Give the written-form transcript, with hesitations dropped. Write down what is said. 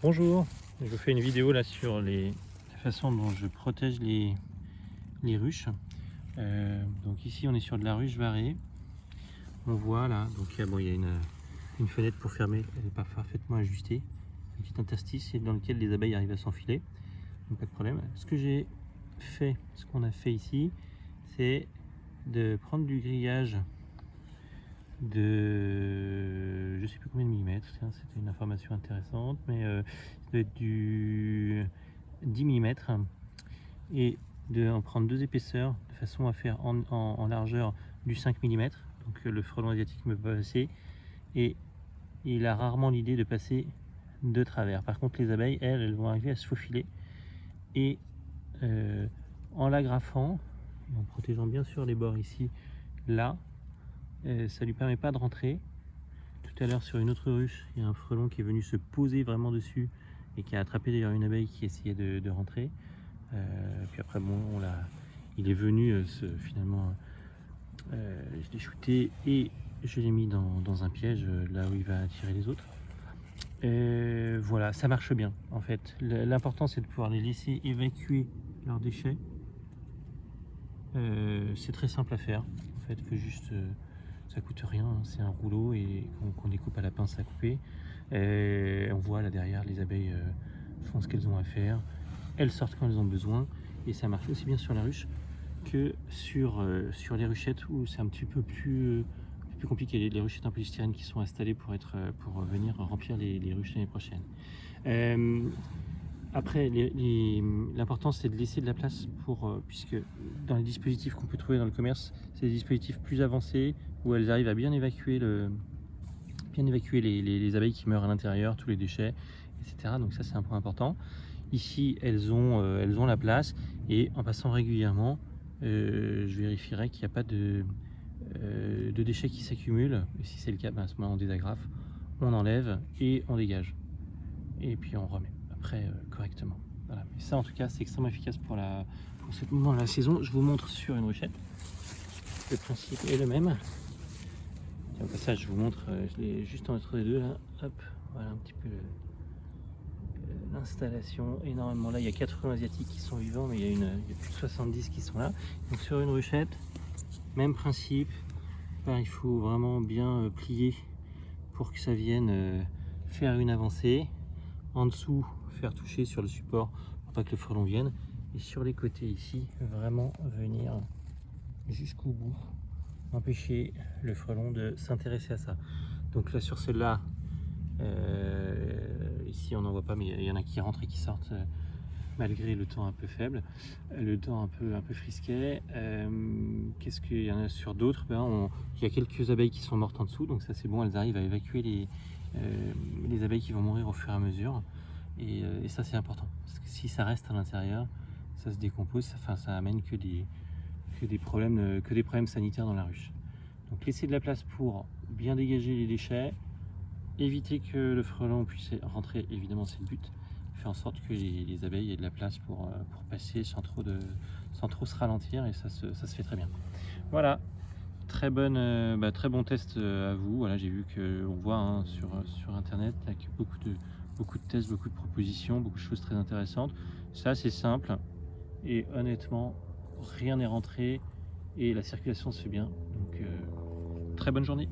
Bonjour, je vous fais une vidéo là sur la façon dont je protège les ruches. Donc ici on est sur de la ruche varée. On voit là, donc il y a une fenêtre pour fermer, elle n'est pas parfaitement ajustée. Un petit interstice dans lequel les abeilles arrivent à s'enfiler, donc pas de problème. Ce qu'on a fait ici, c'est de prendre du grillage de je sais plus combien de millimètres, c'était une information intéressante, mais du 10 millimètres, et de en prendre deux épaisseurs de façon à faire en largeur du 5 millimètres. Donc le frelon asiatique me peut passer, et il a rarement l'idée de passer de travers. Par contre les abeilles, elles vont arriver à se faufiler, et en l'agrafant, en protégeant bien sûr les bords ici, là, ça lui permet pas de rentrer. Tout à l'heure sur une autre ruche, il y a un frelon qui est venu se poser vraiment dessus et qui a attrapé d'ailleurs une abeille qui essayait de rentrer. Puis après bon, il est venu finalement, je l'ai shooté et je l'ai mis dans un piège là où il va attirer les autres. Voilà, ça marche bien en fait. L'important c'est de pouvoir les laisser évacuer leurs déchets. C'est très simple à faire en fait, il faut juste ça coûte rien, hein, c'est un rouleau et qu'on découpe à la pince à couper. On voit là derrière, les abeilles font ce qu'elles ont à faire, elles sortent quand elles ont besoin, et ça marche aussi bien sur la ruche que sur les ruchettes où c'est un petit peu plus compliqué. Les ruchettes en polystyrène qui sont installées pour venir remplir les ruches l'année prochaine. Après, l'important c'est de laisser de la place puisque dans les dispositifs qu'on peut trouver dans le commerce, c'est des dispositifs plus avancés où elles arrivent à bien évacuer les abeilles qui meurent à l'intérieur, tous les déchets, etc. Donc ça c'est un point important. Ici elles ont la place, et en passant régulièrement, je vérifierai qu'il n'y a pas de déchets qui s'accumulent. Et si c'est le cas, à ce moment on désagrafe, on enlève et on dégage. Et puis on remet après correctement. Voilà. Mais ça en tout cas c'est extrêmement efficace pour ce moment de la saison. Je vous montre sur une ruchette. Le principe est le même. Tiens, au passage je vous montre, je l'ai juste entre les deux là. Hop, voilà un petit peu l'installation. Énormément là, il y a 80 asiatiques qui sont vivants, mais il y a plus de 70 qui sont là. Donc sur une ruchette, même principe. Là, il faut vraiment bien plier pour que ça vienne faire une avancée. En dessous, faire toucher sur le support pour pas que le frelon vienne, et sur les côtés ici, vraiment venir jusqu'au bout, empêcher le frelon de s'intéresser à ça. Donc là sur celle-là, ici on n'en voit pas, mais il y en a qui rentrent et qui sortent malgré le temps un peu faible, le temps un peu frisquet. Qu'est-ce qu'il y en a sur d'autres? Il y a quelques abeilles qui sont mortes en dessous, donc ça c'est bon, elles arrivent à évacuer les abeilles qui vont mourir au fur et à mesure, et ça c'est important, parce que si ça reste à l'intérieur, ça se décompose, ça amène que des problèmes sanitaires dans la ruche. Donc laisser de la place pour bien dégager les déchets, éviter que le frelon puisse rentrer, évidemment c'est le but, faire en sorte que les abeilles aient de la place pour passer sans trop se ralentir, et ça se fait très bien. Voilà. Très bon test à vous. Voilà, j'ai vu qu'on voit hein, sur internet avec beaucoup de tests, beaucoup de propositions, beaucoup de choses très intéressantes. Ça c'est simple, et honnêtement rien n'est rentré et la circulation se fait bien. Donc très bonne journée.